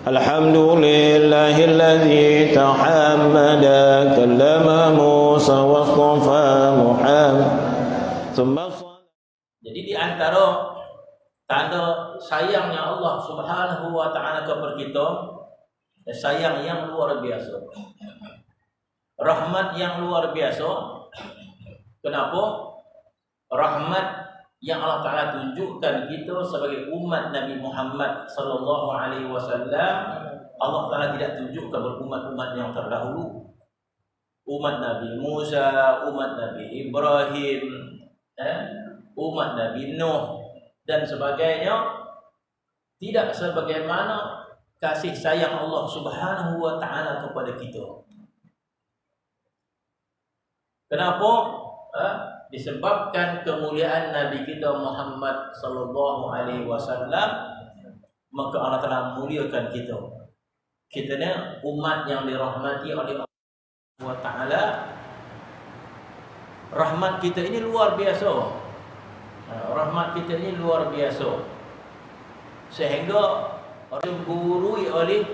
الحمد لله الذي تحمد كلم موسى واصطفى محمد ثم. Jadi di antara tanda sayangnya Allah Subhanahu wa taala kepada kita, sayang yang luar biasa, rahmat yang luar biasa. Kenapa? Rahmat yang Allah Ta'ala tunjukkan kita sebagai umat Nabi Muhammad sallallahu alaihi wasallam, Allah Ta'ala tidak tunjukkan kepada umat-umat yang terdahulu. Umat Nabi Musa, umat Nabi Ibrahim, umat Nabi Nuh dan sebagainya, tidak sebagaimana kasih sayang Allah Subhanahu wa taala kepada kita. Kenapa? Disebabkan kemuliaan Nabi kita Muhammad sallallahu alaihi wasallam, maka Allah Taala muliakan kita. Kita ni umat yang dirahmati oleh Allah Subhanahu wa taala. Rahmat kita ini luar biasa. Rahmat kita ini luar biasa. Sehingga digurui oleh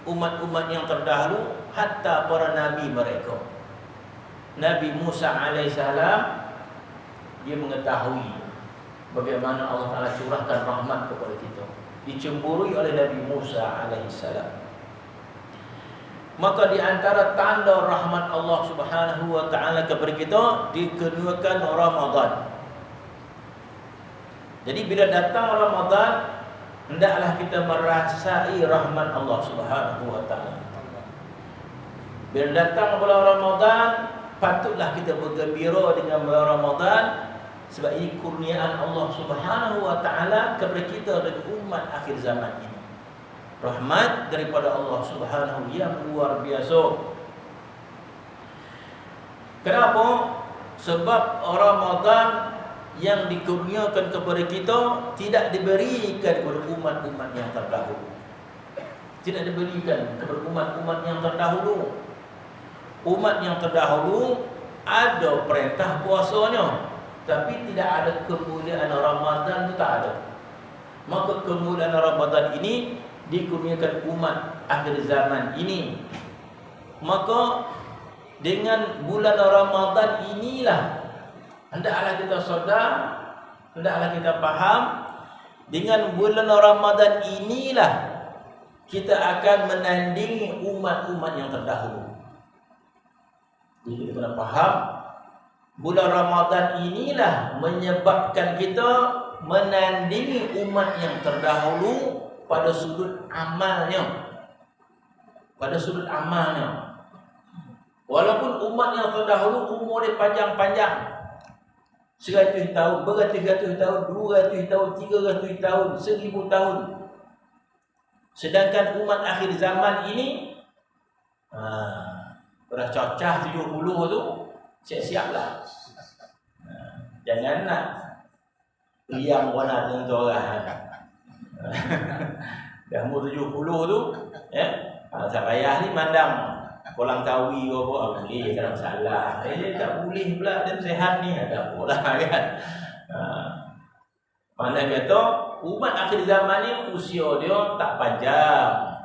umat-umat yang terdahulu, hatta para nabi mereka. Nabi Musa alaihissalam, dia mengetahui bagaimana Allah Ta'ala curahkan rahmat kepada kita, dicemburui oleh Nabi Musa alaihissalam. Maka di antara tanda rahmat Allah Subhanahu wa taala kepada kita, dikenakan Ramadan. Jadi bila datang Ramadan, hendaklah kita merasai rahmat Allah Subhanahu wa taala. Bila datang bulan Ramadan, patutlah kita bergembira dengan bulan Ramadan, sebab ini kurniaan Allah Subhanahu wa taala kepada kita dan umat akhir zaman ini. Rahmat daripada Allah Subhanahu yang luar biasa. Kenapa? Sebab Ramadan yang dikurniakan kepada kita tidak diberikan kepada umat-umat yang terdahulu. Tidak diberikan kepada umat-umat yang terdahulu. Umat yang terdahulu ada perintah puasanya, tapi tidak ada kemuliaan Ramadan, itu tak ada. Maka kemuliaan Ramadan ini dikurniakan umat akhir zaman ini. Maka dengan bulan Ramadan inilah hendaklah kita sedar, hendaklah kita faham, dengan bulan Ramadan inilah kita akan menandingi umat-umat yang terdahulu. Jadi kita kena faham, bulan Ramadan inilah menyebabkan kita menandingi umat yang terdahulu pada sudut amalnya. Pada sudut amalnya. Walaupun umat yang terdahulu umur dia panjang-panjang, 100 tahun, beratus-ratus tahun, 200 tahun, 300 tahun, 1000 tahun. Sedangkan umat akhir zaman ini dah cacah 70 tu, siap-siaplah. Jangan nak liang warna dengan tu orang. Dah umur 70 tu, tak payah ni mandang kolang kawi ke apa, boleh, tak ada masalah. Tak boleh pula, dia sehat ni, ada apa lah kan. Mana kata umat akhir zaman ni usia dia tak panjang.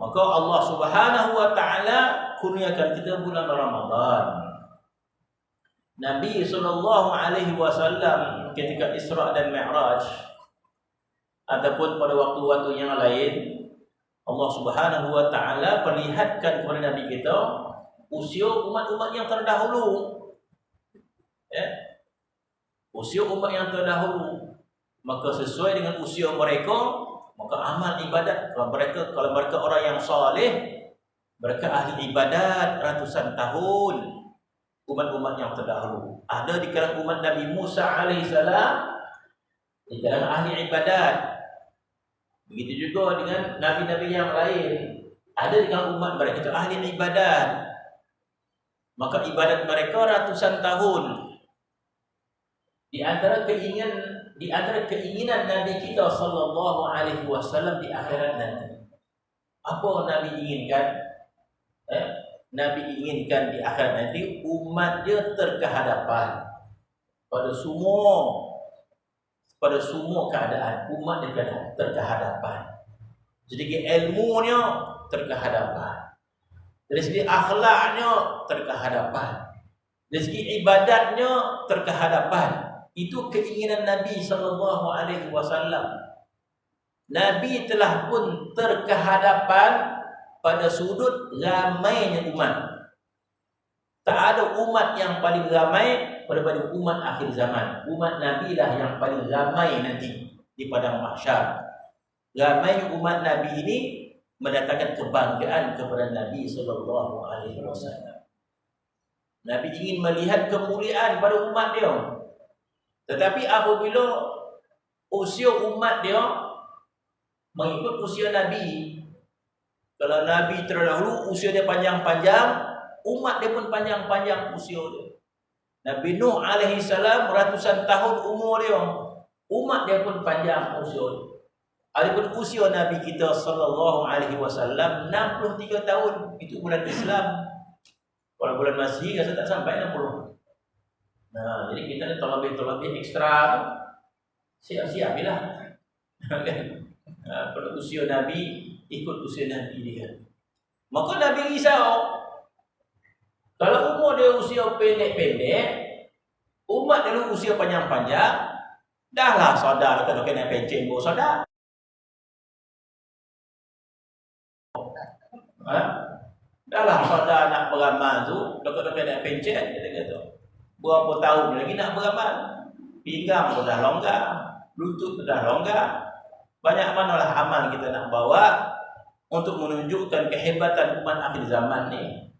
Maka Allah Subhanahu wa taala kurniakan kita bulan Ramadan. Nabi sallallahu alaihi wasallam ketika Isra dan Mi'raj ataupun pada waktu-waktu yang lain, Allah Subhanahu wa taala perlihatkan kepada Nabi kita usia umat-umat yang terdahulu. Usia umat yang terdahulu. Maka sesuai dengan usia mereka, maka amal ibadat, kalau mereka orang yang saleh, mereka ahli ibadat ratusan tahun. Umat-umat yang terdahulu ada di kalangan umat Nabi Musa alaihissalam, di kalangan ahli ibadat. Begitu juga dengan nabi-nabi yang lain, ada di kalangan umat mereka itu ahli ibadat. Maka ibadat mereka ratusan tahun. Di antara keinginan Nabi kita sallallahu alaihi wasallam di akhirat nanti, apa Nabi inginkan? Nabi inginkan di akhirat nanti umat dia terkehadapan pada semua pada semua keadaan. Umat dia terkehadapan. Jadi ilmunya terkehadapan. Dari segi akhlaknya terkehadapan. Dari segi ibadatnya terkehadapan. Itu keinginan Nabi SAW. Nabi telah pun terkehadapan pada sudut ramainya umat. Tak ada umat yang paling ramai daripada umat akhir zaman. Umat Nabi lah yang paling ramai nanti di padang mahsyar. Ramai umat Nabi ini mendatangkan kebanggaan kepada Nabi SAW. Nabi ingin melihat kemuliaan pada umat dia. Tetapi apabila usia umat dia mengikut usia Nabi, kalau Nabi terdahulu usia dia panjang-panjang, umat dia pun panjang-panjang usia dia. Nabi Nuh alaihi salam ratusan tahun umur dia, umat dia pun panjang usia dia. Adapun usia Nabi kita sallallahu alaihi wasallam 63 tahun, itu bulan Islam. Kalau bulan Masih rasa tak sampai 60. Nah, jadi kita ni terlebih ekstra, siap-siap lah. Kalau usia Nabi ikut usia Nabi dia. Maka Nabi risau. Kalau umur dia usia pendek-pendek, umat dulu usia panjang-panjang, dahlah saudara kalau kena pencen buat saudara. Dahlah saudara nak beramal tu, kalau kena pencen kita kata. Berapa tahun lagi nak beramal? Pinggang sudah longgar, lutut sudah longgar. Banyak manalah amal kita nak bawa untuk menunjukkan kehebatan umat akhir zaman ni.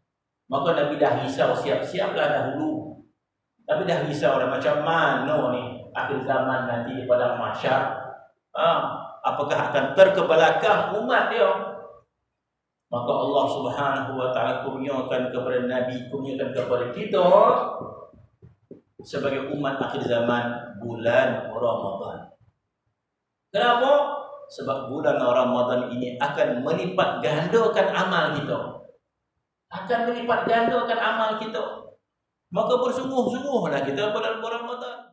Maka Nabi dah risau, siap-siaplah dahulu. Tapi dah risau dah macam mana ni akhir zaman nanti di padang mahsyar. Apakah akan terkebelakang umat dia? Maka Allah Subhanahu wa taala kurniakan kepada Nabi, kurniakan kepada kita sebagai umat akhir zaman bulan Ramadan. Kenapa? Sebab bulan Ramadan ini akan melipat gandakan amal kita. Akan melipat gandakan amal kita. Maka bersungguh-sungguhlah kita bulan Ramadan.